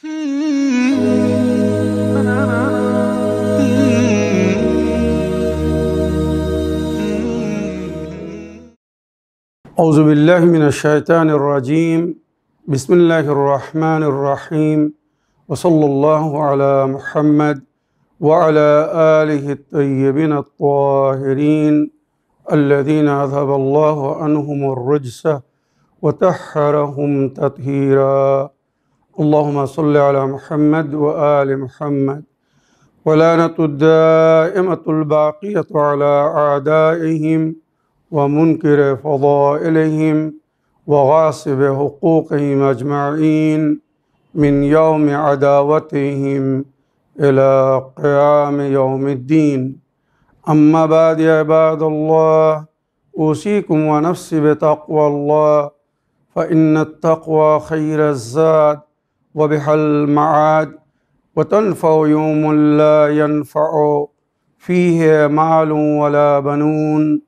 أعوذ بالله من الشيطان الرجيم بسم الله الرحمن الرحيم وصلى الله على محمد وعلى آله الطيبين الطاهرين الذين أذهب الله عنهم الرجس وطهرهم تطهيرا اللهم صل على محمد وآل محمد ولعنة الدائمة الباقية على أعدائهم ومنكر فضائلهم وغاصب حقوقهم أجمعين من يوم عداوتهم إلى قيام يوم الدين أما بعد يا عباد الله أوصيكم ونفسي بتقوى الله فإن التقوى خير الزاد وبها المعاد وتنفع يوم لا ينفع فيه مال ولا بنون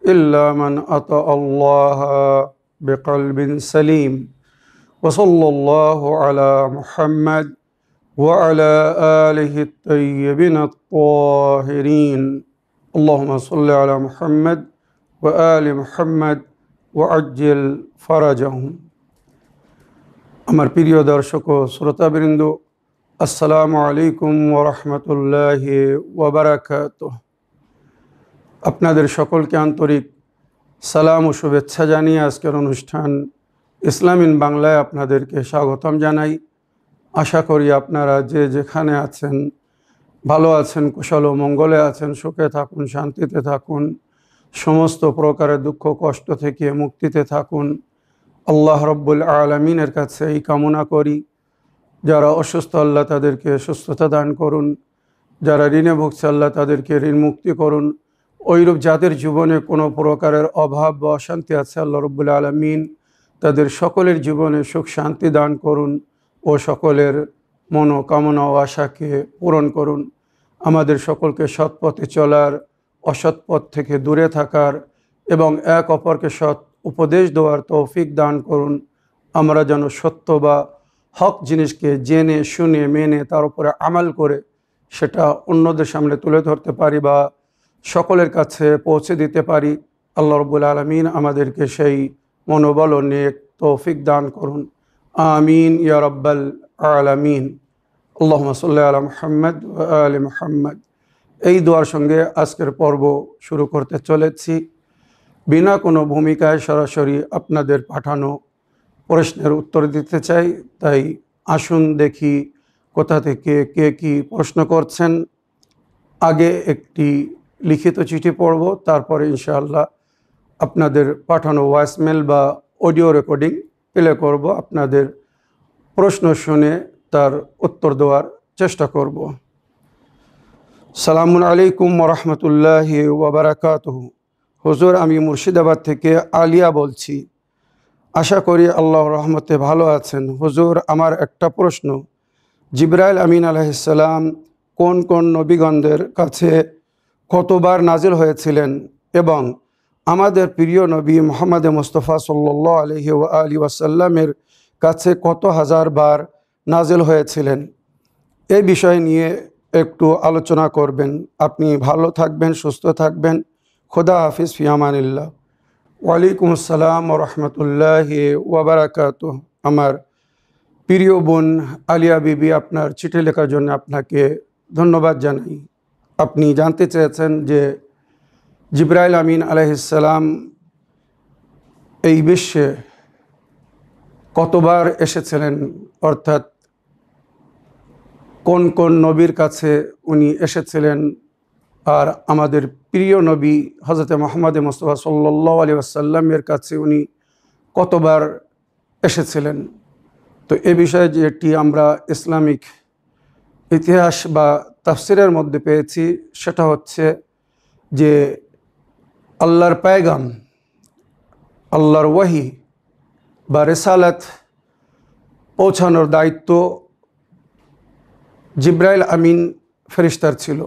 إلا من أطاع الله بقلب سليم وصلى الله على محمد وعلى آله الطيبين الطاهرين اللهم صل على محمد وآل محمد وعجل فرجهم আমার প্রিয় দর্শক ও শ্রোতাবৃন্দ আসসালামু আলাইকুম ওয়া রাহমাতুল্লাহি ওয়া বারাকাতুহু আপনাদের সকলকে আন্তরিক সালাম ও শুভেচ্ছা জানিয়ে আজকের অনুষ্ঠান ইসলাম ইন বাংলায় আপনাদেরকে স্বাগতম জানাই। আশা করি আপনারা যে যেখানে আছেন ভালো আছেন, কুশল ও মঙ্গলে আছেন, সুখে থাকুন, শান্তিতে থাকুন, সমস্ত প্রকারের দুঃখ কষ্ট থেকে মুক্তিতে থাকুন। আল্লাহ রব্বুল আলামিনের কাছে এই কামনা করি। যারা অসুস্থ আল্লাহ তাদেরকে সুস্থতা দান করুন, যারা ঋণে ভুগছে আল্লাহ তাদেরকে ঋণ মুক্তি করুন। ওইরূপ যাদের জীবনে কোনো প্রকারের অভাব বা অশান্তি আছে আল্লাহ রব্বুল আলামিন তাদের সকলের জীবনে সুখ শান্তি দান করুন ও সকলের মনোকামনা ও আশাকে পূরণ করুন। আমাদের সকলকে সৎ পথে চলার, অসৎ পথ থেকে দূরে থাকার এবং এক অপরকে সৎ উপদেশ দেওয়ার তৌফিক দান করুন। আমরা যেন সত্য বা হক জিনিসকে জেনে শুনে মেনে তার উপরে আমাল করে সেটা অন্যদের সামনে তুলে ধরতে পারি বা সকলের কাছে পৌঁছে দিতে পারি। আল্লাহ রব্বুল আলামিন আমাদেরকে সেই মনোবল ও নেক তৌফিক দান করুন। আমিন ইয়া রাব্বাল আলামিন। আল্লাহুম্মা সাল্লি আলা মুহাম্মদ ওয়া আলি মুহাম্মদ। এই দোয়ার সঙ্গে আজকের পর্ব শুরু করতে চলেছি। বিনা কোনো ভূমিকায় সরাসরি আপনাদের পাঠানো প্রশ্নের উত্তর দিতে চাই। তাই আসুন দেখি কোথা থেকে কে কী প্রশ্ন করছেন। আগে একটি লিখিত চিঠি পড়ব, তারপরে ইনশাআল্লাহ আপনাদের পাঠানো ভয়েসমেল বা অডিও রেকর্ডিং প্লে করব। আপনাদের প্রশ্ন শুনে তার উত্তর দেওয়ার চেষ্টা করব। সালামুন আলাইকুম ওয়া রাহমাতুল্লাহি ওয়া বারাকাতুহু। হুজুর, আমি মুর্শিদাবাদ থেকে আলিয়া বলছি। আশা করি আল্লাহর রহমতে ভালো আছেন। হুজুর, আমার একটা প্রশ্ন, জিবরাইল আমিন আলাইহিস সালাম কোন কোন নবীগণদের কাছে কতবার নাজিল হয়েছিলেন এবং আমাদের প্রিয় নবী মুহাম্মদ মুস্তাফা সাল্লাল্লাহু আলাইহি ওয়া আলিহি ওয়াসাল্লামের কাছে কত হাজার বার নাজিল হয়েছিলেন? এই বিষয় নিয়ে একটু আলোচনা করবেন। আপনি ভালো থাকবেন, সুস্থ থাকবেন। খোদা হাফিজ, ফি আমানিল্লাহ। ওয়ালাইকুম আসসালাম ওয়া রাহমাতুল্লাহি ওয়া বারাকাতুহু। আমার প্রিয় বোন আলিয়া বিবি, আপনার চিঠি লেখার জন্য আপনাকে ধন্যবাদ জানাই। আপনি জানতে চেয়েছেন যে জিবরাইল আমিন আলাইহিস সালাম এই বিশ্বে কতবার এসেছিলেন, অর্থাৎ কোন কোন নবীর কাছে উনি এসেছিলেন, আর আমাদের প্রিয় নবী হযরত মুহাম্মদ মুস্তাফা সাল্লাল্লাহু আলাইহি ওয়াসাল্লামের কাছে উনি কতবার এসেছিলেন। তো এ বিষয়ে যেটি আমরা ইসলামিক ইতিহাস বা তাফসিরের মধ্যে পেয়েছি সেটা হচ্ছে যে আল্লাহর পায়গাম, আল্লাহর ওয়াহি বা রিসালাত পৌঁছানোর দায়িত্ব জিবরাইল আমিন ফেরেশতার ছিল।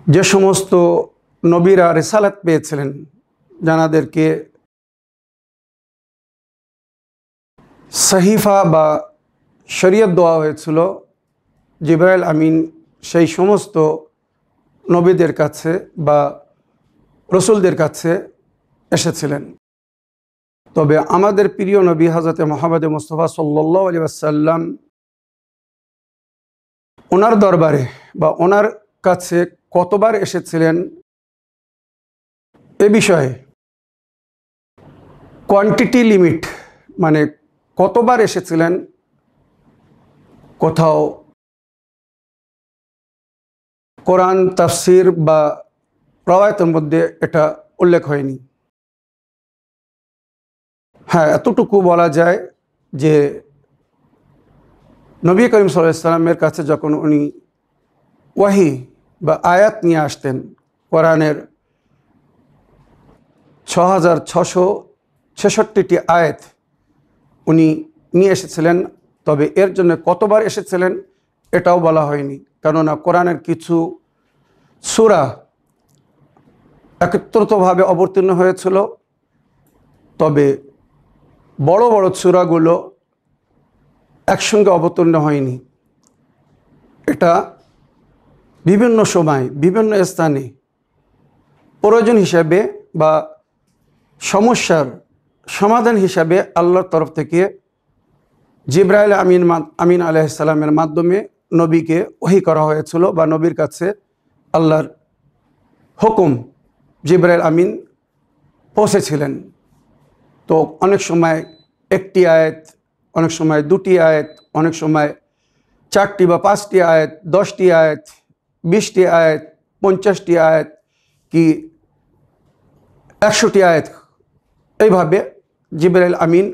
যে সমস্ত নবীরা রিসালাত পেয়েছিলেন, যাদেরকে সহিফা বা শরীয়ত দেওয়া হয়েছিল, জিবরাইল আমিন সেই সমস্ত নবীদের কাছে বা রসুলদের কাছে এসেছিলেন। তবে আমাদের প্রিয় নবী হযরত মুহাম্মদ মুস্তাফা সাল্লাল্লাহু আলাইহি ওয়াসাল্লাম ওনার দরবারে বা ওনার কাছে কতবার এসেছিলেন এ বিষয়ে কোয়ান্টিটি লিমিট, মানে কতবার এসেছিলেন, কোথাও কোরআন তাফসির বা রওয়ায়াতের মধ্যে এটা উল্লেখ হয়নি। হ্যাঁ, এতটুকু বলা যায় যে নবী করিম সাল্লাল্লাহু আলাইহি ওয়াসাল্লামের কাছে যখন উনি ওয়াহি বা আয়াত নিয়ে আসতেন, কোরআনের 6666টি আয়াত উনি নিয়ে এসেছিলেন। তবে এর জন্য কতবার এসেছিলেন এটাও বলা হয়নি, কেননা কোরআনের কিছু সূরা একত্রিতভাবে অবতীর্ণ হয়েছিল, তবে বড় বড় সূরাগুলো একসঙ্গে অবতীর্ণ হয়নি। এটা বিভিন্ন সময় বিভিন্ন স্থানে প্রয়োজন হিসাবে বা সমস্যার সমাধান হিসাবে আল্লাহর তরফ থেকে জিবরাইল আমিন আলাইহিস সালামের মাধ্যমে নবীকে ওহী করা হয়েছিল, বা নবীর কাছে আল্লাহর হুকুম জিবরাইল আমিন পৌঁছেছিলেন। তো অনেক সময় একটি আয়াত, অনেক সময় দুটি আয়াত, অনেক সময় 4টি বা 5টি আয়াত, 10টি আয়াত, 20টি আয়াত, 50টি আয়াত কি 100টি আয়াত, এইভাবে জিবরাইল আমিন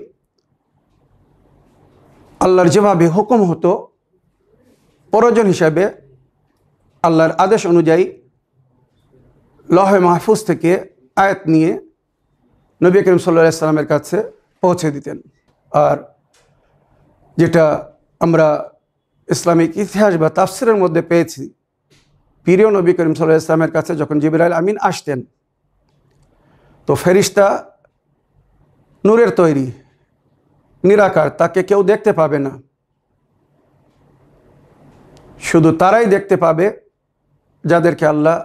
আল্লাহর যেভাবে হুকুম হতো প্রয়োজন হিসাবে আল্লাহর আদেশ অনুযায়ী লৌহে মাহফুজ থেকে আয়াত নিয়ে নবী করিম সাল্লাল্লাহু আলাইহি সাল্লামের কাছে পৌঁছে দিতেন। আর যেটা আমরা ইসলামিক ইতিহাস বা তাফসিরের মধ্যে পেয়েছি, প্রিয় নবী করিম সাল্লাল্লাহু আলাইহি সাল্লামের কাছে যখন জিবরাইল আমিন আসতেন, তো ফেরেশতা নূরের তৈরি, নিরাকার, তাকে কেউ দেখতে পাবে না, শুধু তারাই দেখতে পাবে যাদেরকে আল্লাহ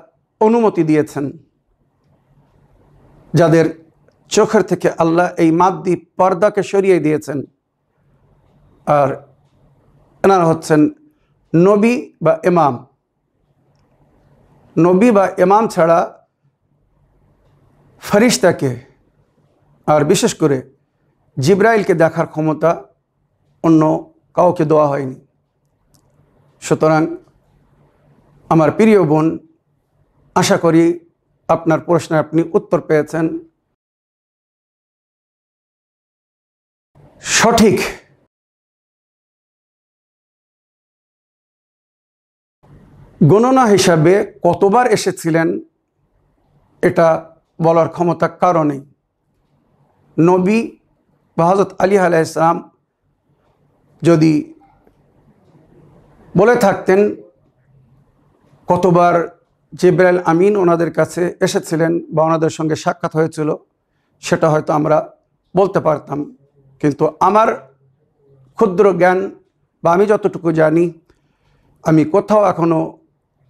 অনুমতি দিয়েছেন, যাদের চোখের থেকে আল্লাহ এই মাদ্দি পর্দাকে সরিয়ে দিয়েছেন। আর এনারা হচ্ছেন নবী বা ইমাম। নবী বা ইমাম ছাড়া ফেরেশতাকে আর বিশেষ করে জিবরাইলকে দেখার ক্ষমতা অন্য কাউকে দেওয়া হয়নি। সুতরাং আমার প্রিয় বোন, আশা করি আপনার প্রশ্নে আপনি উত্তর পেয়েছেন। সঠিক গণনা হিসাবে কতবার এসেছিলেন এটা বলার ক্ষমতা কারো নেই। নবী বা হযরত আলী আলাইহিস সালাম যদি বলে থাকতেন কতবার জিবরাইল আমিন ওনাদের কাছে এসেছিলেন বা ওনাদের সঙ্গে সাক্ষাৎ হয়েছিল, সেটা হয়তো আমরা বলতে পারতাম। কিন্তু আমার ক্ষুদ্র জ্ঞান বা আমি যতটুকু জানি, আমি কোথাও এখনও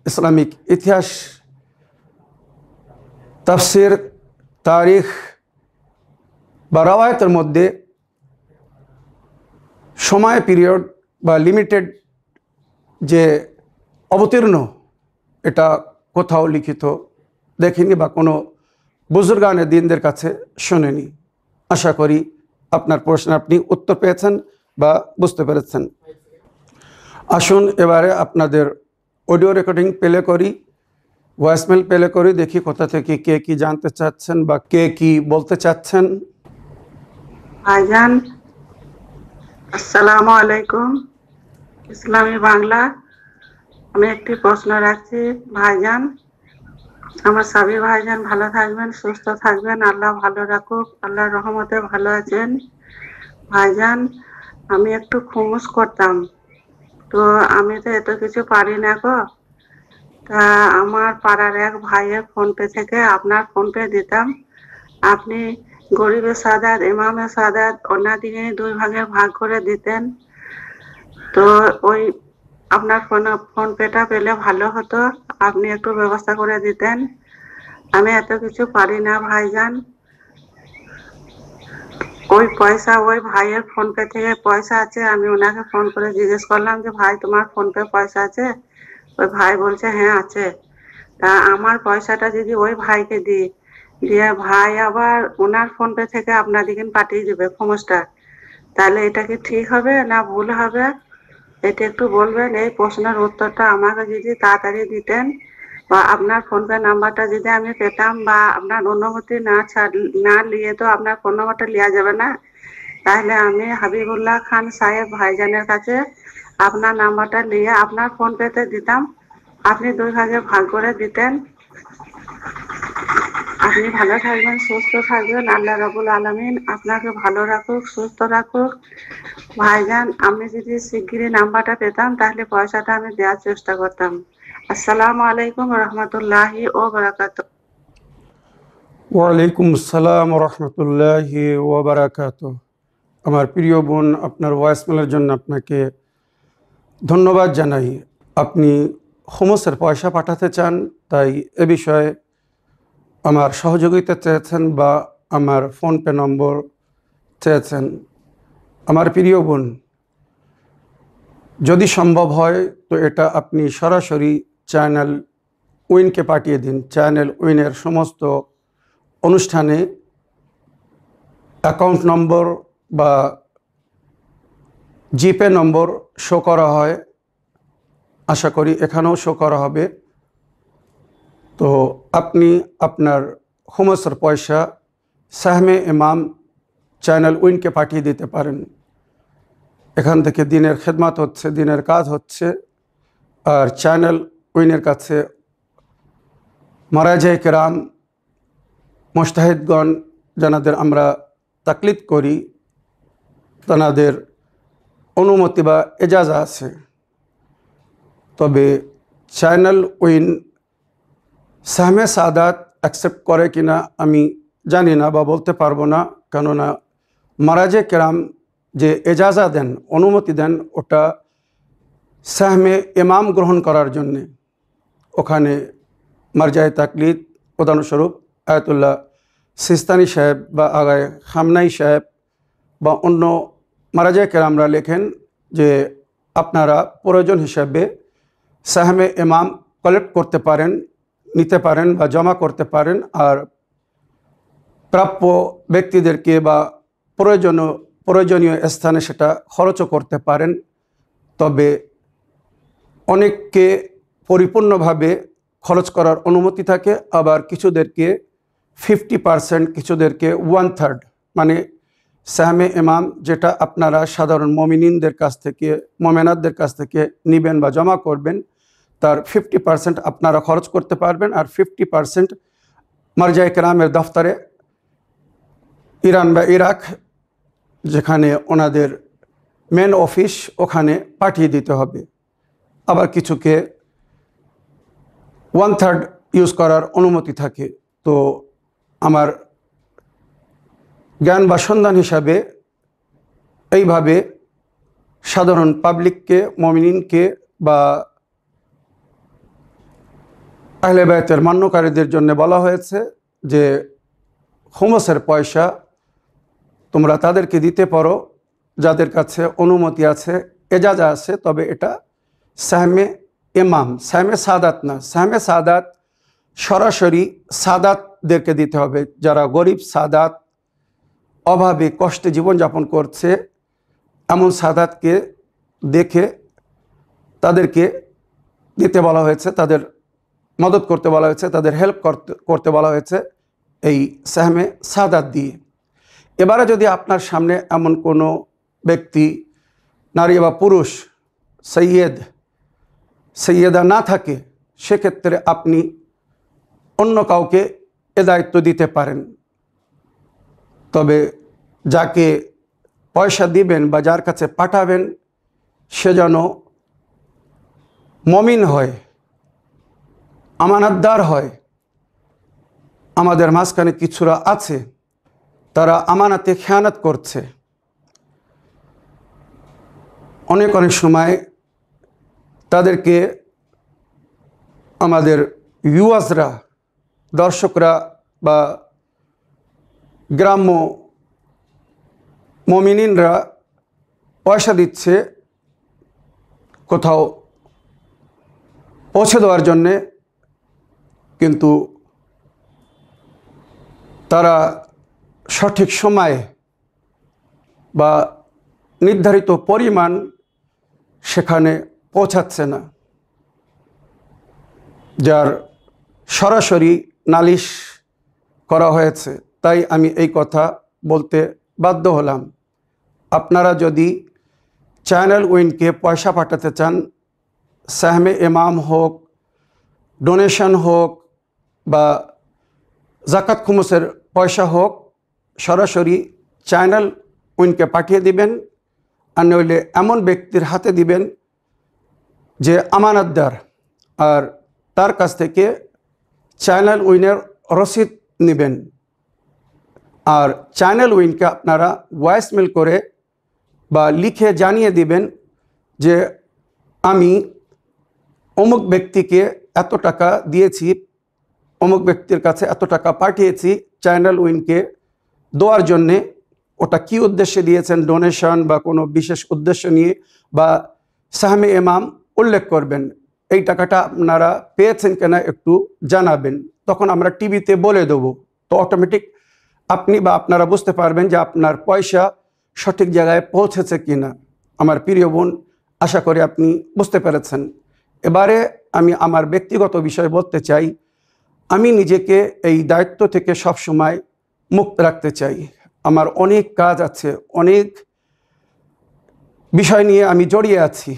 ইসলামিক ইতিহাস, তাফসির, তারিখ বা রওয়ায়াতের মধ্যে সময় পিরিয়ড বা লিমিটেড যে অবতীর্ণ, এটা কোথাও লিখিত দেখিনি বা কোনো বুজুর্গানে দিনদের কাছে শোনেনি। আশা করি আপনার প্রশ্নে আপনি উত্তর পেয়েছেন বা বুঝতে পেরেছেন। আসুন এবারে আপনাদের অডিও রেকর্ডিং প্লে করি, ভয়েসমেল প্লে করি, দেখি কোথা থেকে কে কি জানতে চাচ্ছেন বা কে কি বলতে চাচ্ছেন। ভাইজান, আসসালামু আলাইকুম। ইসলামী বাংলা, আমি একটি প্রশ্ন রাখছি। ভাইজান, আমার সাবি ভাইজান ভালো থাকবেন, সুস্থ থাকবেন, আল্লাহ ভালো রাখুক, আল্লাহর রহমতে ভালো আছেন। ভাইজান, আমি একটু খুমুস করতাম, তো আমি তো এত কিছু পারি না গো। তা আমার পাড়ার এক ভাইয়ের ফোনপে থেকে আপনার ফোনপে দিতাম, আপনি গরিবের সাদাত, ইমামের সাদাত ওনাদিকে 2 ভাগে ভাগ করে দিতেন। তো ওই আপনার ফোন পেটা পেলে ভালো হতো, আপনি একটু ব্যবস্থা করে দিতেন। আমি এত কিছু পারি না ভাইজান। ওই পয়সা ওই ভাইয়ের ফোন পে থেকে পয়সা আছে, আমি ওনাকে ফোন করে জিজ্ঞেস করলাম যে ভাই তোমার ফোন পে পয়সা আছে? ওই ভাই বলছে হ্যাঁ আছে। তা আমার পয়সাটা যদি ওই ভাইকে দিই, দিয়ে ভাই আবার ওনার ফোন পে থেকে আপনাদিকে পাঠিয়ে দেবে খোমসটা, তাহলে এটা কি ঠিক হবে না ভুল হবে? এটা একটু বলবেন। এই প্রশ্নের উত্তরটা আমাকে যদি তাড়াতাড়ি দিতেন, বা আপনার ফোন পে নাম্বারটা যদি আমি পেতাম, বা আপনার অনুমতি না নিয়ে তো আপনার ফোন নাম্বারটা নেওয়া যাবে না, তাহলে আমি হাবিবুল্লাহ খান সাহেব ভাইজানের কাছে আপনার নাম্বারটা নিয়ে আপনার ফোন পেতে দিতাম, আপনি 2 ভাগে ভাগ করে দিতেন। আপনি ভালো থাকবেন, সুস্থ থাকবেন, আল্লাহ রাব্বুল আলামিন আপনাকে ভালো রাখুক, সুস্থ রাখুক। ভাইজান আমি যদি শিগগিরই নাম্বারটা পেতাম তাহলে পয়সাটা আমি দেওয়ার চেষ্টা করতাম। আসসালামু আলাইকুম রহমতুল্লাহি ও বারাকাতুহু। ওয়ালাইকুম আসসালাম রহমতুল্লাহি ওবরাকাতুহ। আমার প্রিয় বোন, আপনার ভয়েসমেলের জন্য আপনাকে ধন্যবাদ জানাই। আপনি হোমসের পয়সা পাঠাতে চান, তাই এ বিষয়ে আমার সহযোগিতা চেয়েছেন বা আমার ফোনপে নম্বর চেয়েছেন। আমার প্রিয় বোন, যদি সম্ভব হয় তো এটা আপনি সরাসরি চ্যানেল উইনকে পাঠিয়ে দিন। চ্যানেল উইনের সমস্ত অনুষ্ঠানে অ্যাকাউন্ট নম্বর বা জিপে নম্বর শো করা হয়, আশা করি এখানেও শো করা হবে। তো আপনি আপনার হোমসের পয়সা সাহমে ইমাম চ্যানেল উইনকে পাঠিয়ে দিতে পারেন। এখান থেকে দিনের খেদমত হচ্ছে, দিনের কাজ হচ্ছে। আর চ্যানেল উইনের কাছে মারাজে কেরাম, মুজতাহিদগণ যাদের আমরা তাকলিদ করি, তাদের অনুমতি বা এজাজা আছে। তবে চ্যানেল উইন সাহমে সাদাত অ্যাকসেপ্ট করে কিনা আমি জানি না বা বলতে পারবো না, কেননা মারাজে কেরাম যে এজাজা দেন, অনুমতি দেন, ওটা সাহমে ইমাম গ্রহণ করার জন্যে। ওখানে মারজায়ে তাকলিদ উদাহরণস্বরূপ আয়াতুল্লাহ সিস্তানি সাহেব বা আগায় খামনাই সাহেব বা অন্য মারাজে কেরামরা লেখেন যে আপনারা প্রয়োজন হিসাবে সাহমে ইমাম কালেক্ট করতে পারেন, নিতে পারেন বা জমা করতে পারেন, আর প্রাপ্য ব্যক্তিদেরকে বা প্রয়োজনীয় স্থানে সেটা খরচও করতে পারেন। তবে অনেককে পরিপূর্ণভাবে খরচ করার অনুমতি থাকে, আবার কিছুদেরকে 50%, কিছুদেরকে 1/3, মানে সাহমে ইমাম যেটা আপনারা সাধারণ মমিনিনদের কাছ থেকে, মোমেনাতদের কাছ থেকে নেবেন বা জমা করবেন, তার 50% আপনারা খরচ করতে পারবেন, আর 50% মারজায়ে কেরামের দফতরে ইরান বা ইরাক, যেখানে ওনাদের মেন অফিস, ওখানে পাঠিয়ে দিতে হবে। আবার কিছুকে 1/3 ইউজ করার অনুমতি থাকে। তো আমার জ্ঞান বা সন্ধান হিসাবে এইভাবে সাধারণ পাবলিককে, মুমিনিনকে বা আহলে বায়তের মান্যকারীদের জন্য বলা হয়েছে যে হোমসের পয়সা তোমরা তাদেরকে দিতে পারো যাদের কাছে অনুমতি আছে, এজাজা আছে। তবে এটা সাহমে ইমাম, সাহমে সাদাত না। সাহমে সাদাত সরাসরি সাদাতদেরকে দিতে হবে, যারা গরিব, সাদাত, অভাবে কষ্টে জীবনযাপন করছে, এমন সাদাতকে দেখে তাদেরকে দিতে বলা হয়েছে, তাদের মদত করতে বলা হয়েছে, তাদের হেল্প করতে বলা হয়েছে এই সাহমে সাদাত দিয়ে। এবারে যদি আপনার সামনে এমন কোনো ব্যক্তি, নারী বা পুরুষ, সৈয়দা না থাকে, সেক্ষেত্রে আপনি অন্য কাউকে এ দায়িত্ব দিতে পারেন। তবে যাকে পয়সা দিবেন বা যার কাছে পাঠাবেন সে যেন মমিন হয়, আমানতদার হয়। আমাদের মাঝখানে কিছুরা আছে তারা আমানাতে খেয়ানত করছে। অনেক সময় তাদেরকে আমাদের ভিউয়ার্সরা, দর্শকরা বা গ্রাম্য মুমিনিনরা পয়সা দিচ্ছে কোথাও পৌঁছে দেওয়ার জন্যে, কিন্তু তারা সঠিক সময়ে বা নির্ধারিত পরিমাণ সেখানে পৌঁছাচ্ছে না, যার সরাসরি নালিশ করা হয়েছে। তাই আমি এই কথা বলতে বাধ্য হলাম। আপনারা যদি চ্যানেল উইনকে পয়সা পাঠাতে চান, সাহমে ইমাম হোক, ডোনেশন হোক বা জাকাত খুমুসের পয়সা হোক, সরাসরি চ্যানেল উইনকে পাঠিয়ে দিবেন। আর নইলে এমন ব্যক্তির হাতে দিবেন যে আমানতদার, আর তার কাছ থেকে চ্যানেল উইনের রসিদ নেবেন। আর চ্যানেল উইনকে আপনারা ভয়েস মেল করে বা লিখে জানিয়ে দিবেন যে আমি অমুক ব্যক্তিকে এত টাকা দিয়েছি, অমুক ব্যক্তির কাছে এত টাকা পাঠিয়েছি চ্যানেল উইনকে দেওয়ার জন্যে। ওটা কি উদ্দেশ্যে দিয়েছেন, ডোনেশন বা কোনো বিশেষ উদ্দেশ্য নিয়ে, বা সাহমে ইমাম উল্লেখ করবেন। এই টাকাটা আপনারা পেয়েছেন কিনা একটু জানাবেন, তখন আমরা টিভিতে বলে দেবো। তো অটোমেটিক আপনি বা আপনারা বুঝতে পারবেন যে আপনার পয়সা সঠিক জায়গায় পৌঁছেছে কিনা। আমার প্রিয় বোন, আশা করি আপনি বুঝতে পেরেছেন। এবারে আমি আমার ব্যক্তিগত বিষয় বলতে চাই। আমি নিজেকে এই দায়িত্ব থেকে সবসময় মুক্ত রাখতে চাই। আমার অনেক কাজ আছে, অনেক বিষয় নিয়ে আমি জড়িয়ে আছি।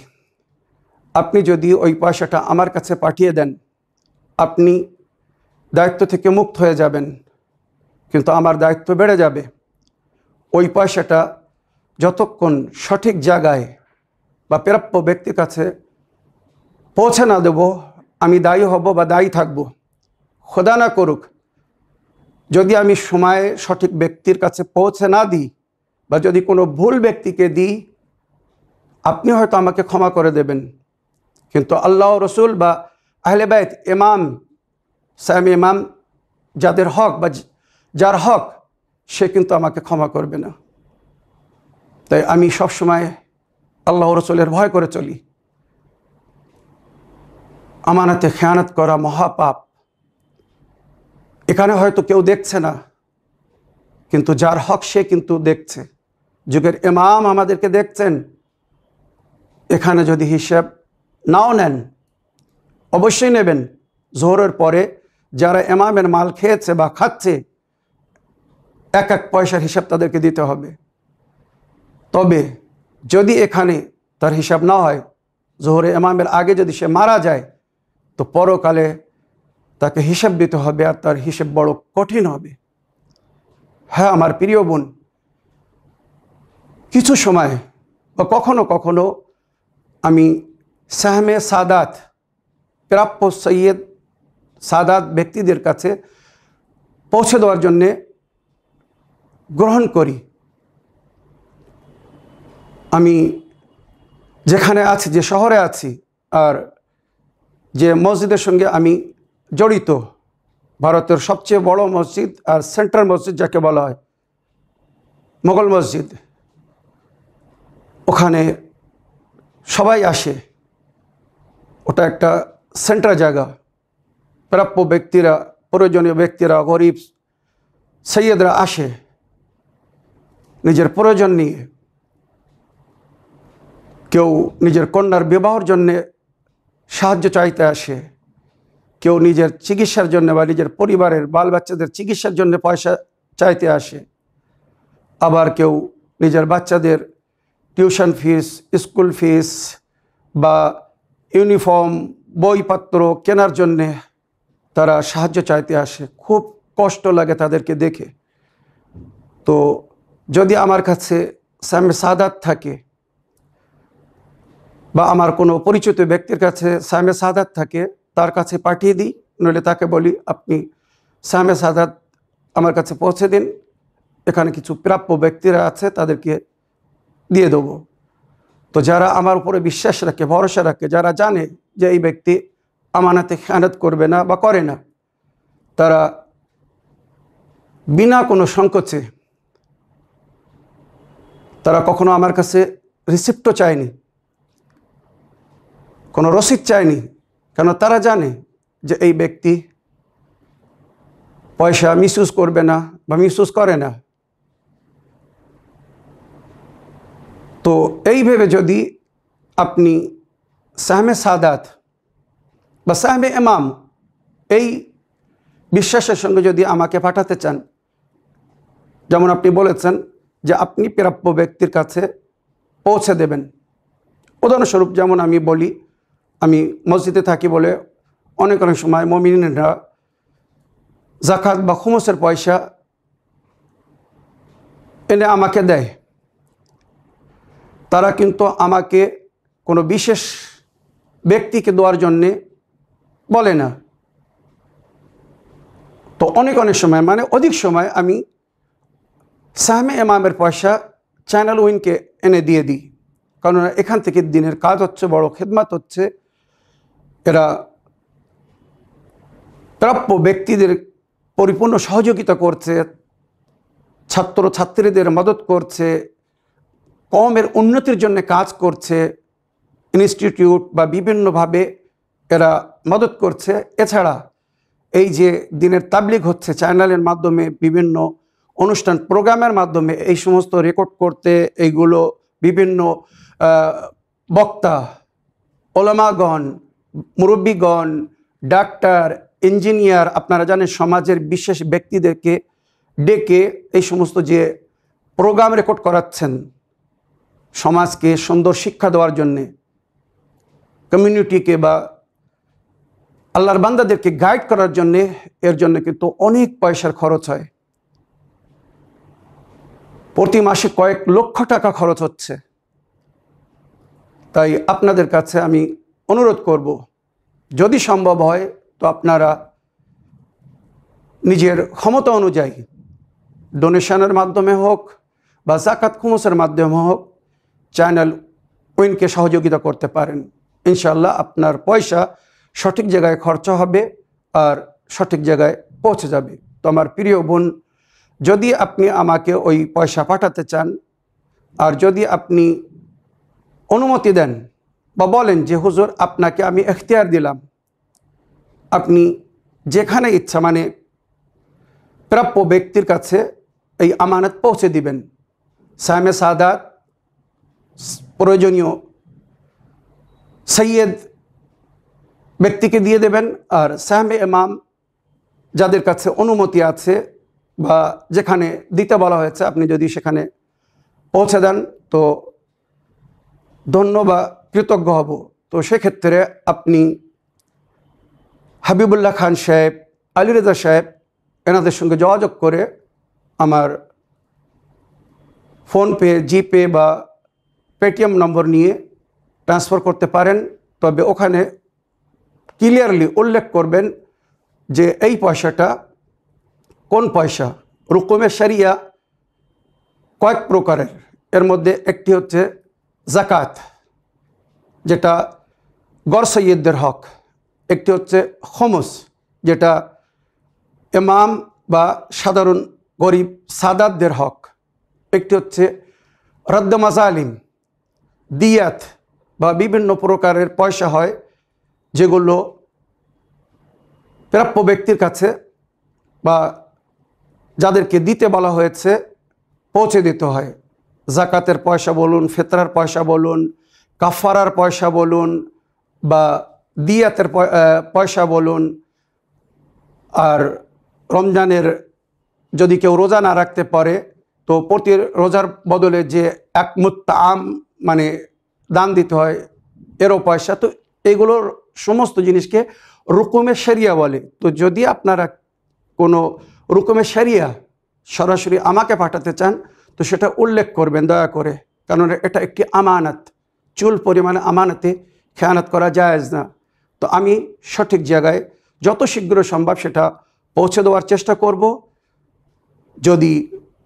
আপনি যদি ওই পয়সাটা আমার কাছে পাঠিয়ে দেন, আপনি দায়িত্ব থেকে মুক্ত হয়ে যাবেন, কিন্তু আমার দায়িত্ব বেড়ে যাবে। ওই পয়সাটা যতক্ষণ সঠিক জায়গায় বা প্রাপ্য ব্যক্তির কাছে পৌঁছে না দেব, আমি দায়ী হব বা দায়ী থাকব। খোদা না করুক, যদি আমি সময়ে সঠিক ব্যক্তির কাছে পৌঁছে না দিই বা যদি কোনো ভুল ব্যক্তিকে দিই, আপনি হয়তো আমাকে ক্ষমা করে দেবেন, কিন্তু আল্লাহ রসুল বা আহলে বাইত, ইমাম, সাহমে ইমাম যাদের হক বা যার হক, সে কিন্তু আমাকে ক্ষমা করবে না। তাই আমি সবসময় আল্লাহ রসুলের ভয় করে চলি। আমানাতে খেয়ানত করা মহাপাপ। এখানে হয়তো কেউ দেখছে না, কিন্তু যার হক সে কিন্তু দেখছে। যুগের ইমাম আমাদেরকে দেখছেন। এখানে যদি হিসাব নাও নেন, অবশ্যই নেবেন। জোহরের পরে যারা ইমামের মাল খেয়েছে বা খাচ্ছে, এক এক পয়সার হিসাব তাদেরকে দিতে হবে। তবে যদি এখানে তার হিসাব না হয়, জোহরে ইমামের আগে যদি সে মারা যায়, তো পরকালে তাকে হিসাব দিতে হবে, আর তার হিসাব বড় কঠিন হবে। হ্যাঁ আমার প্রিয় বোন, কিছু সময় বা কখনো কখনো আমি সাহমে সাদাত, প্রাপ্য সৈয়দ সাদাত ব্যক্তিদের কাছে পৌঁছে দেওয়ার জন্যে গ্রহণ করি। আমি যেখানে আছি, যে শহরে আছি, আর যে মসজিদের সঙ্গে আমি জড়িত, ভারতের সবচেয়ে বড় মসজিদ আর সেন্ট্রাল মসজিদ যাকে বলা হয়, মোগল মসজিদ, ওখানে সবাই আসে। ওটা একটা সেন্ট্রাল জায়গা। প্রাপ্য ব্যক্তিরা, প্রয়োজনীয় ব্যক্তিরা, গরিব সৈয়দরা আসে নিজের প্রয়োজন নিয়ে। কেউ নিজের কন্যার বিবাহের জন্যে সাহায্য চাইতে আসে, কেউ নিজের চিকিৎসার জন্য বা নিজের পরিবারের বাল বাচ্চাদের চিকিৎসার জন্য পয়সা চাইতে আসে, আবার কেউ নিজের বাচ্চাদের টিউশন ফিস, স্কুল ফিস বা ইউনিফর্ম, বইপত্র কেনার জন্যে তারা সাহায্য চাইতে আসে। খুব কষ্ট লাগে তাদেরকে দেখে। তো যদি আমার কাছে সাহমে সাদাত থাকে বা আমার কোনো পরিচিত ব্যক্তির কাছে সাহমে সাদাত থাকে, তার কাছে পাঠিয়ে দিই। নইলে তাকে বলি, আপনি সাহমে সাদাত আমার কাছে পৌঁছে দিন, এখানে কিছু প্রাপ্য ব্যক্তিরা আছে, তাদেরকে দিয়ে দেব। তো যারা আমার উপরে বিশ্বাস রাখে, ভরসা রাখে, যারা জানে যে এই ব্যক্তি আমানাতে খেয়ানত করবে না বা করে না, তারা বিনা কোনো সংকোচে, তারা কখনো আমার কাছে রিসিপ্টও চায়নি, কোনো রসিদ চায়নি, কেন তারা জানে যে এই ব্যক্তি পয়সা মিসইউজ করবে না বা মিসইউজ করে না। তো এইভাবে যদি আপনি সাহমে সাদাত বা সাহমে ইমাম এই বিশ্বাসের সঙ্গে যদি আমাকে পাঠাতে চান, যেমন আপনি বলেছেন যে আপনি প্রাপ্য ব্যক্তির কাছে পৌঁছে দেবেন। উদাহরণস্বরূপ যেমন আমি বলি, আমি মসজিদে থাকি বলে অনেক সময় মুমিনরা জাকাত বা খুমুসের পয়সা এনে আমাকে দেয়। তারা কিন্তু আমাকে কোনো বিশেষ ব্যক্তিকে দেওয়ার জন্যে বলে না। তো অনেক সময়, মানে অধিক সময় আমি সাহমে ইমামের পয়সা চ্যানেল উইনকে এনে দিয়ে দিই, কারণ এখান থেকে দিনের কাজ হচ্ছে, বড় খেদমত হচ্ছে। এরা প্রাপ্য ব্যক্তিদের পরিপূর্ণ সহযোগিতা করছে, ছাত্র ছাত্রীদের মদত করছে, কওমের উন্নতির জন্য কাজ করছে, ইনস্টিটিউট বা বিভিন্নভাবে এরা মদত করছে। এছাড়া এই যে দিনের তাবলিগ হচ্ছে চ্যানেলের মাধ্যমে, বিভিন্ন অনুষ্ঠান প্রোগ্রামের মাধ্যমে এই সমস্ত রেকর্ড করতে, এইগুলো বিভিন্ন বক্তা, ওলামাগণ, মুরব্বীগণ, ডাক্তার, ইঞ্জিনিয়ার, আপনারা জানেন সমাজের বিশেষ ব্যক্তিদেরকে ডেকে এই সমস্ত যে প্রোগ্রাম রেকর্ড করাচ্ছেন, সমাজকে সুন্দর শিক্ষা দেওয়ার জন্যে, কমিউনিটিকে বা আল্লাহর বান্দাদেরকে গাইড করার জন্যে, এর জন্য কিন্তু অনেক পয়সার খরচ হয়। প্রতি মাসে কয়েক লক্ষ টাকা খরচ হচ্ছে। তাই আপনাদের কাছে আমি অনুরোধ করব, যদি সম্ভব হয় তো আপনারা নিজের ক্ষমতা অনুযায়ী ডোনেশনের মাধ্যমে হোক বা জাকাত খুমুসের মাধ্যমে হোক চ্যানেল উইনকে সহযোগিতা করতে পারেন। ইনশাআল্লাহ আপনার পয়সা সঠিক জায়গায় খরচা হবে আর সঠিক জায়গায় পৌঁছে যাবে। তো আমার প্রিয় বোন, যদি আপনি আমাকে ওই পয়সা পাঠাতে চান, আর যদি আপনি অনুমতি দেন বা বলেন যে হুজুর আপনাকে আমি এখতিয়ার দিলাম, আপনি যেখানে ইচ্ছা, মানে প্রাপ্য ব্যক্তির কাছে এই আমানত পৌঁছে দিবেন। সাহমে সাদাত প্রয়োজনীয় সৈয়দ ব্যক্তিকে দিয়ে দেবেন, আর সাহমে ইমাম যাদের কাছে অনুমতি আছে বা যেখানে দিতে বলা হয়েছে আপনি যদি সেখানে পৌঁছে দেন তো ধন্য বা কৃতজ্ঞ হব। তো সেক্ষেত্রে আপনি হাবিবুল্লাহ খান সাহেব, আলী রেজা সাহেব, এনাদের সঙ্গে যোগাযোগ করে আমার ফোনপে, জিপে বা পেটিএম নম্বর নিয়ে ট্রান্সফার করতে পারেন। তবে ওখানে ক্লিয়ারলি উল্লেখ করবেন যে এই পয়সাটা কোন পয়সা। রুকুমে শরিয়া কয়েক প্রকারের, এর মধ্যে একটি হচ্ছে জাকাত, যেটা গর সৈয়দদের হক। একটি হচ্ছে খুমুস, যেটা ইমাম বা সাধারণ গরিব সাদাতদের হক। একটি হচ্ছে রদ্দ মাজালিম, দিয়াত বা বিভিন্ন প্রকারের পয়সা হয় যেগুলো প্রাপ্য ব্যক্তির কাছে বা যাদেরকে দিতে বলা হয়েছে পৌঁছে দিতে হয়। জাকাতের পয়সা বলুন, ফিতরার পয়সা বলুন, কাফারার পয়সা বলুন বা দিয়াতের পয়সা বলুন। আর রমজানের যদি কেউ রোজা না রাখতে পারে তো প্রতি রোজার বদলে যে এক মুত্তাআম মানে দান দিতে হয়, এরও পয়সা। তো এগুলোর সমস্ত জিনিসকে রুকুমে শরিয়া বলে। তো যদি আপনারা কোনো রুকুমে শরিয়া সরাসরি আমাকে পাঠাতে চান তো সেটা উল্লেখ করবেন দয়া করে, কারণ এটা একটি আমানত, চুল পরিমাণে আমানতে খেয়ানত করা জায়েজ না। তো আমি সঠিক জায়গায় যত শীঘ্র সম্ভব সেটা পৌঁছে দেওয়ার চেষ্টা করব। যদি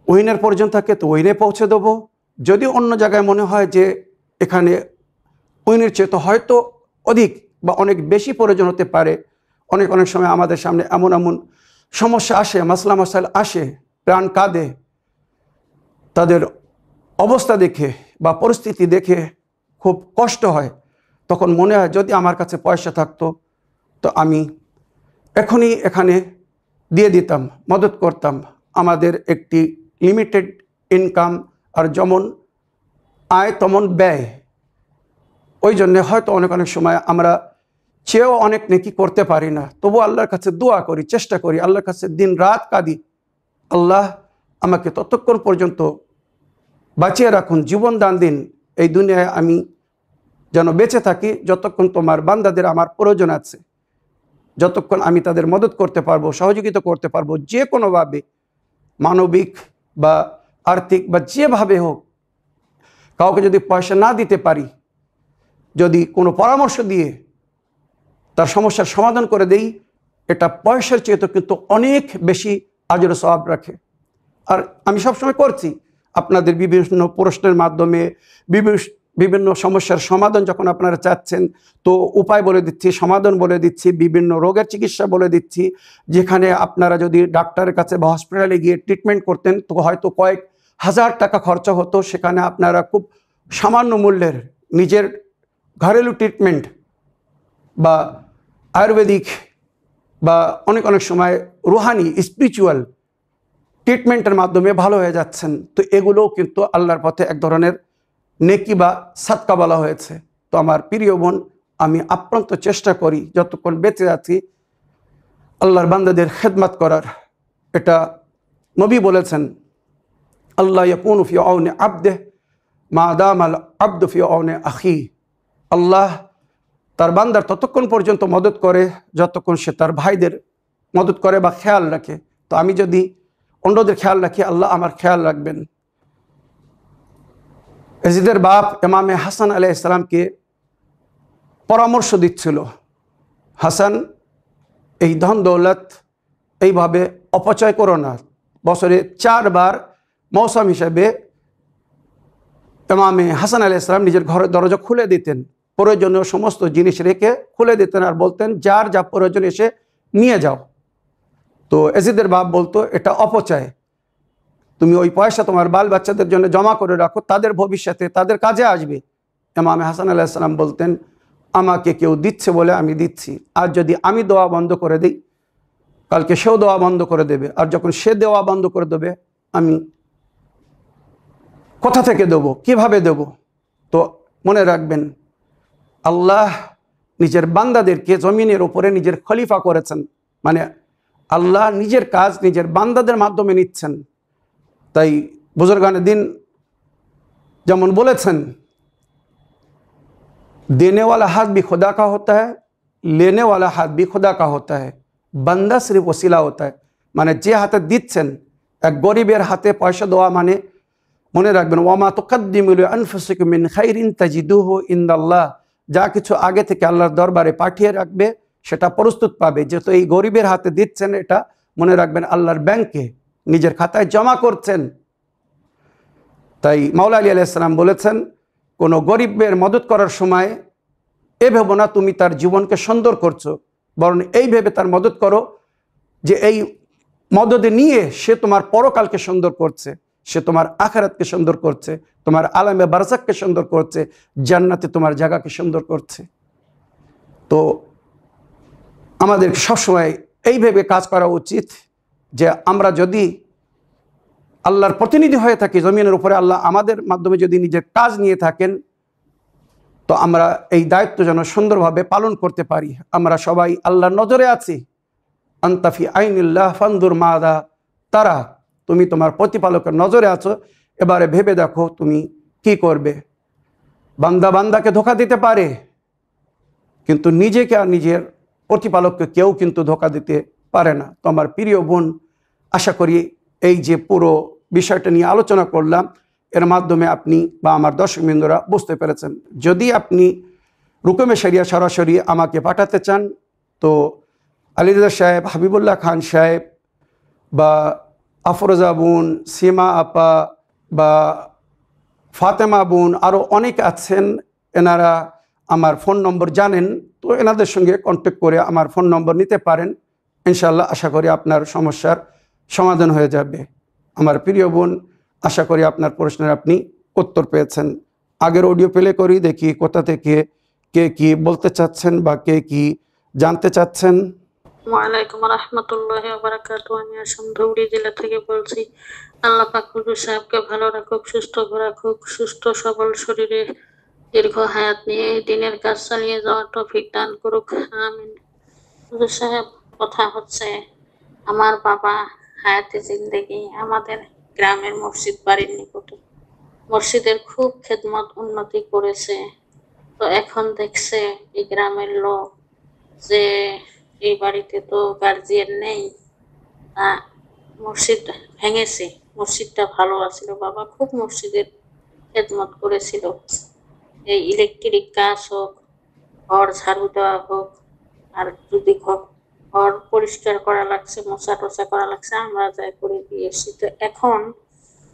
ওইনের প্রয়োজন থাকে তো ওইনে পৌঁছে দেবো। যদি অন্য জায়গায় মনে হয় যে এখানে ওইনের চেয়ে তো হয়তো অধিক বা অনেক বেশি প্রয়োজন হতে পারে, অনেক সময় আমাদের সামনে এমন সমস্যা আসে, মাসলা মাসাইল আসে, প্রাণ কাঁদে, তাদের অবস্থা দেখে বা পরিস্থিতি দেখে খুব কষ্ট হয়, তখন মনে হয় যদি আমার কাছে পয়সা থাকতো তো আমি এখনই এখানে দিয়ে দিতাম, মদত করতাম। আমাদের একটি লিমিটেড ইনকাম, আর যেমন আয় তেমন ব্যয়, ওই জন্যে হয়তো অনেক সময় আমরা চেয়েও অনেক নেকি করতে পারি না, তবু আল্লাহর কাছে দোয়া করি, চেষ্টা করি, আল্লাহর কাছে দিন রাত কাঁদি, আল্লাহ আমাকে ততক্ষণ পর্যন্ত বাঁচিয়ে রাখুন, জীবন দান দিন, এই দুনিয়ায় আমি যেন বেঁচে থাকি যতক্ষণ তোমার বান্দাদের আমার প্রয়োজন আছে, যতক্ষণ আমি তাদের মদত করতে পারবো, সহযোগিতা করতে পারবো, যে কোনোভাবে, মানবিক বা আর্থিক বা যেভাবে হোক। কাউকে যদি পয়সা না দিতে পারি, যদি কোনো পরামর্শ দিয়ে তার সমস্যার সমাধান করে দেই, এটা পয়সার চেয়ে তো কিন্তু অনেক বেশি আজর সওয়াব রাখে। আর আমি সবসময় করছি, আপনাদের বিভিন্ন প্রশ্নের মাধ্যমে বিভিন্ন সমস্যার সমাধান যখন আপনারা চাচ্ছেন, তো উপায় বলে দিচ্ছি, সমাধান বলে দিচ্ছি, বিভিন্ন রোগের চিকিৎসা বলে দিচ্ছি। যেখানে আপনারা যদি ডাক্তারের কাছে বা হসপিটালে গিয়ে ট্রিটমেন্ট করতেন তো হয়তো কয়েক হাজার টাকা খরচা হতো, সেখানে আপনারা খুব সামান্য মূল্যের নিজের ঘরেলু ট্রিটমেন্ট বা আয়ুর্বেদিক বা অনেক সময় রুহানি স্পিরিচুয়াল ট্রিটমেন্টের মাধ্যমে ভালো হয়ে যাচ্ছেন। তো এগুলোও কিন্তু আল্লাহর পথে এক ধরনের নেকি বা সাদকা বলা হয়েছে। তো আমার প্রিয় বোন, আমি আপ্রান্ত চেষ্টা করি যতক্ষণ বেঁচে আছি আল্লাহর বান্দাদের খেদমত করার। এটা নবী বলেছেন, আল্লাহ ইয়াকুনু ফি আউনি আবদে মা দামাল আবদু ফি আউনি আখি। আল্লাহ তার বান্দার ততক্ষণ পর্যন্ত মদত করে যতক্ষণ সে তার ভাইদের মদত করে বা খেয়াল রাখে। তো আমি যদি অন্যদের খেয়াল রাখি, আল্লাহ আমার খেয়াল রাখবেন। এজিদের বাপ ইমামে হাসান আলাইহিস সালামকে পরামর্শ দিচ্ছিল, হাসান এই ধন দৌলত এইভাবে অপচয় করো না। বছরে 4 বার মৌসুম হিসেবে ইমামে হাসান আলাইহিস সালাম নিজের ঘরের দরজা খুলে দিতেন, প্রয়োজনীয় সমস্ত জিনিস রেখে খুলে দিতেন, আর বলতেন যার যা প্রয়োজন এসে নিয়ে যাও। তো এজিদের বাপ বলতো এটা অপচয়, তুমি ওই পয়সা তোমার বাল বাচ্চাদের জন্য জমা করে রাখো, তাদের ভবিষ্যতে তাদের কাজে আসবে। ইমামে হাসান আলাইহিস সালাম বলতেন, আমাকে কেউ দিচ্ছে বলে আমি দিচ্ছি, আর যদি আমি দোয়া বন্ধ করে দিই কালকে সেও দোয়া বন্ধ করে দেবে, আর যখন সে দেওয়া বন্ধ করে দেবে আমি কোথা থেকে দেবো, কিভাবে দেব? তো মনে রাখবেন, আল্লাহ নিজের বান্দাদেরকে জমিনের উপরে নিজের খলিফা করেছেন, মানে আল্লাহ নিজের কাজ নিজের বান্দাদের মাধ্যমে নিচ্ছেন। তাই বুজুর্গানে দিন যেমন বলেছেন, देने वाला हाथ भी खुदा का होता है, लेने वाला हाथ भी खुदा का होता है, বান্দা সির্ফ ওসিলা होता है। মানে যে হাতে দিচ্ছেন, এক গরিবের হাতে পয়সা দেওয়া মানে মনে রাখবেন, ওয়ামা তুকাদ্দিমু লিআনফুসিকুম মিন খাইরিন তাজিদুহু ইনদাল্লাহ, যা কিছু আগে থেকে আল্লাহর দরবারে পাঠিয়ে রাখবে সেটা প্রস্তুত পাবে। যেহেতু এই গরিবের হাতে দিচ্ছেন, এটা মনে রাখবেন আল্লাহর ব্যাংকে নিজের খাতায় জমা করছেন। তাই মাওলা আলী আলাইহিস সালাম বলেছেন, কোনো গরিবের মদত করার সময় এ ভেবো না তুমি তার জীবনকে সুন্দর করছো, বরং এই ভেবে তার মদত করো যে এই মদদে নিয়ে সে তোমার পরকালকে সুন্দর করছে, সে তোমার আখিরাতকে সুন্দর করছে, তোমার আলামে বারজাখকে সুন্দর করছে, জান্নাতে তোমার জায়গাকে সুন্দর করছে। তো আমাদের সবসময় এই ভেবে কাজ করা উচিত যে আমরা যদি আল্লাহর প্রতিনিধি হয়ে থাকি জমিনের উপরে, আল্লাহ আমাদের মাধ্যমে যদি নিজের কাজ নিয়ে থাকেন, তো আমরা এই দায়িত্ব যেন সুন্দরভাবে পালন করতে পারি। আমরা সবাই আল্লাহর নজরে আছি। আন্তাফি আইনিল্লাহ ফানদুর মাদা তারা, তুমি তোমার প্রতিপালকের নজরে আছো, এবারে ভেবে দেখো তুমি কি করবে। বান্দা বান্দাকে ধোঁকা দিতে পারে, কিন্তু নিজেকে আর নিজের প্রতিপালককে কেউ কিন্তু ধোঁকা দিতে পারে না। তো আমার প্রিয় বোন, আশা করি এই যে পুরো বিষয়টা নিয়ে আলোচনা করলাম, এর মাধ্যমে আপনি বা আমার দর্শকবৃন্দরা বুঝতে পেরেছেন। যদি আপনি রুকুমে শরিয়া সরাসরি আমাকে পাঠাতে চান, তো আলী রেজা সাহেব, হাবিবুল্লাহ খান সাহেব বা আফরোজা বোন, সীমা আপা বা ফাতেমা বোন, আরও অনেক আছেন, এনারা আমার ফোন নম্বর জানেন। তো এনাদের সঙ্গে কন্ট্যাক্ট করে আমার ফোন নম্বর নিতে পারেন। ইনশাআল্লাহ আশা করি আপনার সমস্যার সমাধান হয়ে যাবে। আমার প্রিয় বোন, আশা করি আপনার প্রশ্নের আপনি উত্তর পেয়েছেন। আগের অডিও প্লে করি, দেখি কোথা থেকে কে কি বলতে চাচ্ছেন বা কে কি জানতে চাচ্ছেন। ওয়ালাইকুম রহমতুল্লাহি ওয়া বারাকাতুহু। আমি আসাম ধুবড়ী জেলা থেকে বলছি। আল্লাহ পাক হুজুর সাহেবকে ভালো রাখুক, সুস্থ রাখুক, সুস্থ সবল শরীরে দীর্ঘ হায়াত নিয়ে দিনের কাজ চালিয়ে যাওয়ার তৌফিক দান করুক, আমিন। হুজুর সাহেব, কথা হচ্ছে, আমার বাবা হায়াতে জিন্দেগি আমাদের গ্রামের মসজিদ বাড়ির নিকটে মসজিদের খুব খেদমত উন্নতি করেছে। তো এখন দেখছে এই গ্রামের লোক যে এই বাড়িতে তো গার্জিয়ান নেই, মসজিদ ভেঙেছে। মসজিদটা ভালো আছিল, বাবা খুব মসজিদের খেদমত করেছিল। এই ইলেকট্রিক কাজ হোক, ঘর ঝাড়ু দেওয়া হোক, আর যদি ঘর পরিষ্কার করা লাগছে, মোছা টোছা করা লাগছে, আমরা যাই করে দিয়ে এসছি। তো এখন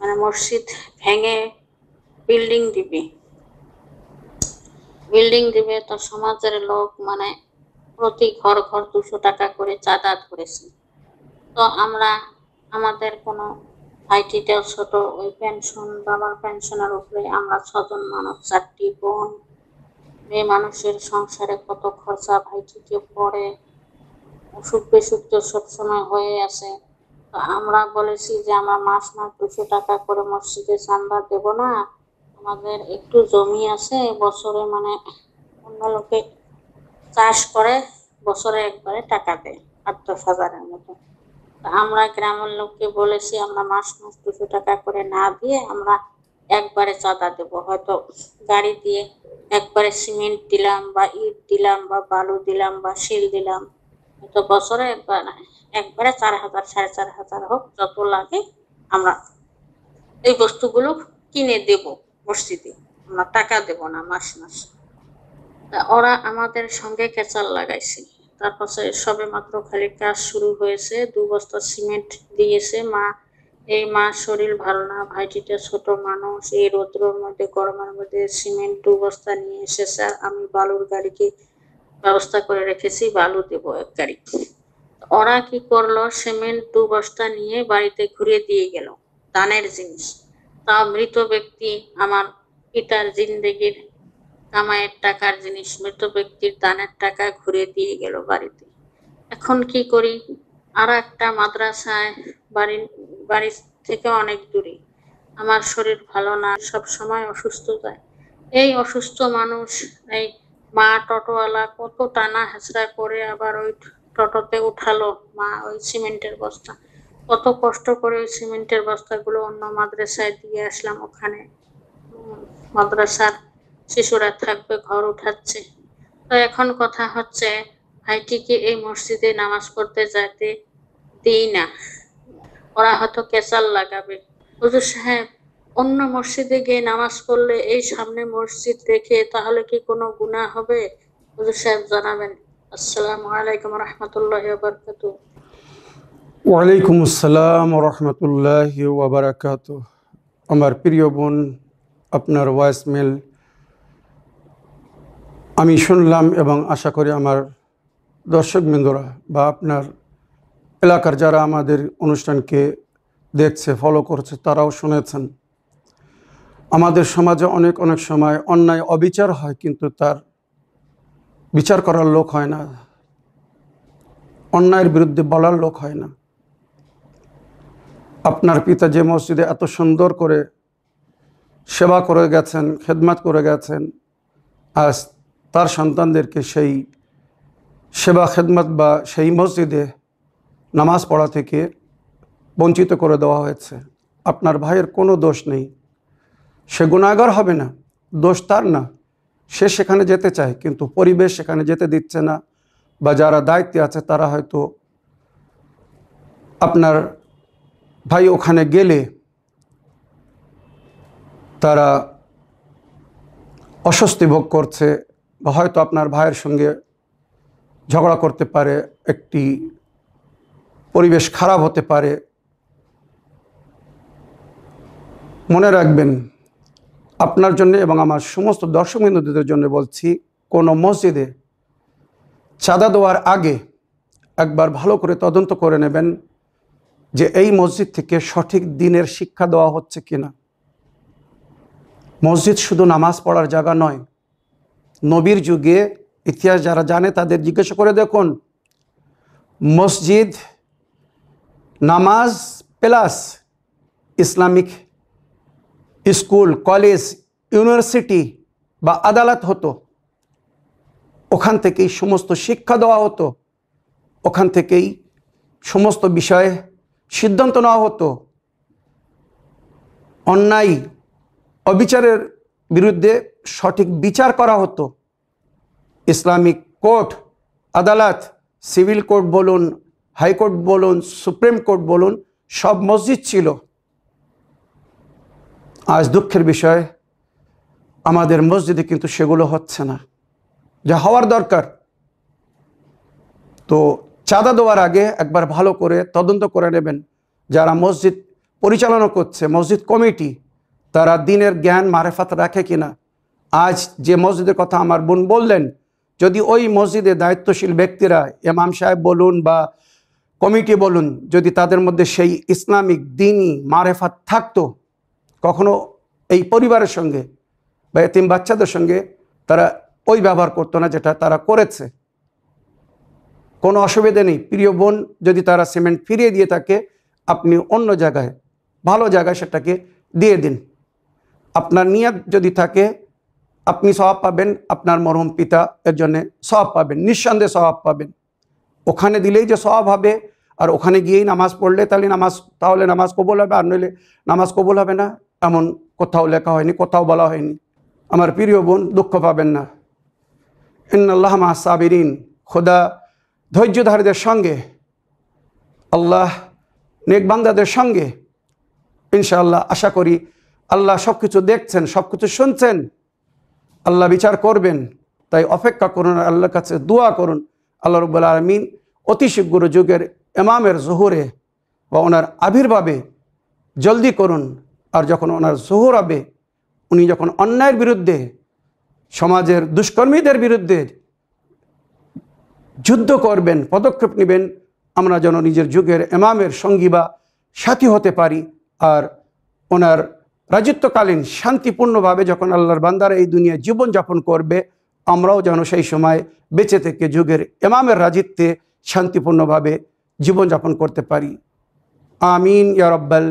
মানে মসজিদ ভেঙে বিল্ডিং দিবে, তো সমাজের লোক মানে প্রতি ঘর 200 টাকা করে চাঁদা ধরেছে। তো আমরা আমাদের কোনো ভাইটিটাও ছোট, ওই পেনশন, বাবার পেনশনের উপরে আমরা 6 জন মানুষ, 4টি বোন, মেয়ে মানুষের সংসারে কত খরচা, ভাইটিকে পড়ে, অসুখ বিসুখ তো সবসময় হয়ে আছে। তো আমরা বলেছি যে আমরা মাস 200 টাকা করে মসজিদে চাঁদা দেব না, আমাদের একটু জমি আছে, বছরে মানে অন্য লোকে চাষ করে বছরে একবারে টাকা দেয় 8-10 হাজারের মতো। আমরা গ্রামের লোককে বলেছি আমরা মাস 200 টাকা করে না দিয়ে আমরা একবারে চাঁদা দেব, হয়তো গাড়ি দিয়ে একবারে সিমেন্ট দিলাম বা ইট দিলাম বা বালু দিলাম বা শিল দিলাম, হয়তো বছরে একবারে 4,000 4,500 হোক, যত লাগে আমরা এই বস্তুগুলো কিনে দেব মসজিদে, আমরা টাকা দেব না মাস। ওরা আমাদের সঙ্গে কেচাল লাগাইছে। তারপর সবে মাত্র খালি কাজ শুরু হয়েছে, 2 বস্তা সিমেন্ট দিয়েছে। এই মা শরীর ভালো না, ভাইটিটা ছোট মানুষ, এই রৌদ্রের মধ্যে গরমের মধ্যে সিমেন্ট 2 বস্তা নিয়ে এসেছে। আর আমি বালুর গাড়িকে ব্যবস্থা করে রেখেছি, বালু দেবো 1 গাড়ি। ওরা কি করলো, সিমেন্ট 2 বস্তা নিয়ে বাড়িতে ঘুরে দিয়ে গেল, দানের জিনিস, তাও মৃত ব্যক্তি, আমার পিতার জিন্দেগির কামাইয়ের টাকার জিনিস, মৃত ব্যক্তির দানের টাকা ঘুরে দিয়ে গেল বাড়িতে। এখন কি করি, আর একটা মাদ্রাসায়, বাড়ি থেকে অনেক দূরে, আমার শরীর ভালো না, সব সময় অসুস্থ যায়। এই অসুস্থ মানুষ, এই মা টোটোওয়ালা কত টানা হেঁচড়া করে আবার ওই টোটোতে উঠালো মা, ওই সিমেন্টের বস্তা, কত কষ্ট করে ওই সিমেন্টের বস্তাগুলো অন্য মাদ্রাসায় দিয়ে আসলাম। ওখানে মাদ্রাসার শিশুরা থাকবে, ঘর উঠাচ্ছে। তো এখন কথা হচ্ছে, ভাইটিকে এই মসজিদে নামাজ পড়তে যাইতে দিই না, ওরা হয়তো কেচাল লাগাবে। হুজুর সাহেব, অন্য মসজিদে গিয়ে নামাজ পড়লে এই সামনে মসজিদ রেখে তাহলে কি কোনো গুনাহ হবে? হুজুর সাহেব জানাবেন। আসসালামু আলাইকুম রহমতুল্লাহি ওয়া বারাকাতুহু। ওয়ালাইকুম আসসালাম রহমতুল্লাহি ওয়া বারাকাতুহু। আমার প্রিয় বোন, আপনার ভয়েসমেল আমি শুনলাম এবং আশা করি আমার দর্শকবৃন্দরা বা আপনার এলাকার যারা আমাদের অনুষ্ঠানকে দেখছে, ফলো করছে, তারাও শুনেছেন। আমাদের সমাজে অনেক সময় অন্যায় অবিচার হয়, কিন্তু তার বিচার করার লোক হয় না, অন্যায়ের বিরুদ্ধে বলার লোক হয় না। আপনার পিতা যে মসজিদে এত সুন্দর করে সেবা করে গেছেন, খেদমত করে গেছেন, আজ তার সন্তানদেরকে সেই সেবা খেদমত বা সেই মসজিদে নামাজ পড়া থেকে বঞ্চিত করে দেওয়া হয়েছে। আপনার ভাইয়ের কোনো দোষ নেই, সে গুনাহগার হবে না, দোষ তার না, সে সেখানে যেতে চায় কিন্তু পরিবেশ সেখানে যেতে দিচ্ছে না, বা যারা দায়িত্বে আছে তারা হয়তো আপনার ভাই ওখানে গেলে তারা অস্বস্তি ভোগ করছে, বা হয়তো আপনার ভাইয়ের সঙ্গে ঝগড়া করতে পারে, একটি পরিবেশ খারাপ হতে পারে। মনে রাখবেন, আপনার জন্য এবং আমার সমস্ত দর্শকবৃন্দদের জন্য বলছি, কোনো মসজিদে চাঁদা দেওয়ার আগে একবার ভালো করে তদন্ত করে নেবেন যে এই মসজিদ থেকে সঠিক দিনের শিক্ষা দেওয়া হচ্ছে কিনা। মসজিদ শুধু নামাজ পড়ার জায়গা নয়। নবীর যুগে ইতিহাস যারা জানে তাদের জিজ্ঞাসা করে দেখুন, মসজিদ নামাজ plus Islamic school, college, university বা আদালত হতো। ওখান থেকেই সমস্ত শিক্ষা দেওয়া হতো, ওখান থেকেই সমস্ত বিষয়ে সিদ্ধান্ত নেওয়া হতো। অন্যায় অবিচারের বিরুদ্ধে সঠিক বিচার করা হতো। ইসলামিক কোর্ট, আদালত, সিভিল কোর্ট বলুন, হাইকোর্ট বলুন, সুপ্রিম কোর্ট বলুন, সব মসজিদ ছিল। আজ দুঃখের বিষয়, আমাদের মসজিদে কিন্তু সেগুলো হচ্ছে না, যা হওয়ার দরকার। তো চাঁদা দেওয়ার আগে একবার ভালো করে তদন্ত করে নেবেন। যারা মসজিদ পরিচালনা করছে, মসজিদ কমিটি, তারা দিনের জ্ঞান মারেফাত রাখে কিনা। আজ যে মসজিদের কথা আমার বোন বললেন, যদি ওই মসজিদে দায়িত্বশীল ব্যক্তিরা, ইমাম সাহেব বলুন বা কমিটি বলুন, যদি তাদের মধ্যে সেই ইসলামিক দিনই মারেফাত থাকতো, কখনো এই পরিবারের সঙ্গে বা এতিম বাচ্চাদের সঙ্গে তারা ওই ব্যবহার করতো না যেটা তারা করেছে। কোনো অসুবিধা নেই। প্রিয় বোন, যদি তারা সিমেন্ট ফিরিয়ে দিয়ে থাকে, আপনি অন্য জায়গায়, ভালো জায়গায় সেটাকে দিয়ে দিন। আপনার নিয়ত যদি থাকে, আপনি সওয়াব পাবেন, আপনার মরহুম পিতা এর জন্যে সওয়াব পাবেন, নিঃসন্দেহে সওয়াব পাবেন। ওখানে দিলেই যে সওয়াব হবে আর ওখানে গিয়েই নামাজ পড়লে তাহলে নামাজ কবুল হবে, আর নইলে নামাজ কবুল হবে না, এমন কোথাও লেখা হয়নি, কোথাও বলা হয়নি। আমার প্রিয় বোন, দুঃখ পাবেন না। ইন্নাল্লাহ মা'আস সাবিরিন, খোদা ধৈর্যধারীদের সঙ্গে, আল্লাহ নেক বান্দাদের সঙ্গে। ইনশাআল্লাহ আশা করি আল্লাহ সব কিছু দেখছেন, সব কিছু শুনছেন, আল্লাহ বিচার করবেন। তাই অপেক্ষা করুন, আল্লাহর কাছে দোয়া করুন আল্লাহ রাব্বুল আলামিন অতি শীঘ্র যুগের ইমামের জোহরে বা ওনার আবির্ভাবে জলদি করুন। আর যখন ওনার জোহর হবে, উনি যখন অন্যায়ের বিরুদ্ধে, সমাজের দুষ্কর্মীদের বিরুদ্ধে যুদ্ধ করবেন, পদক্ষেপ নেবেন, আমরা যেন নিজের যুগের ইমামের সঙ্গী বা সাথী হতে পারি। আর ওনার রাজত্বকালীন শান্তিপূর্ণভাবে যখন আল্লাহর বান্দারা এই দুনিয়ায় জীবনযাপন করবে, আমরাও যেন সেই সময় বেঁচে থেকে যুগের ইমামের রাজত্বে শান্তিপূর্ণভাবে জীবনযাপন করতে পারি। আমিন ইয়া রাব্বাল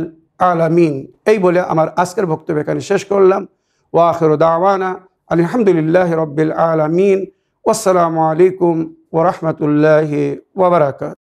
আলামিন। এই বলে আমার আজকের বক্তব্য এখানে শেষ করলাম। ওয়া আখিরু দাওয়ানা আলহামদুলিল্লাহি রাব্বিল আলামিন। ওয়াসসালামু আলাইকুম ওয়া রাহমাতুল্লাহি ওয়া বারাকাতুহু।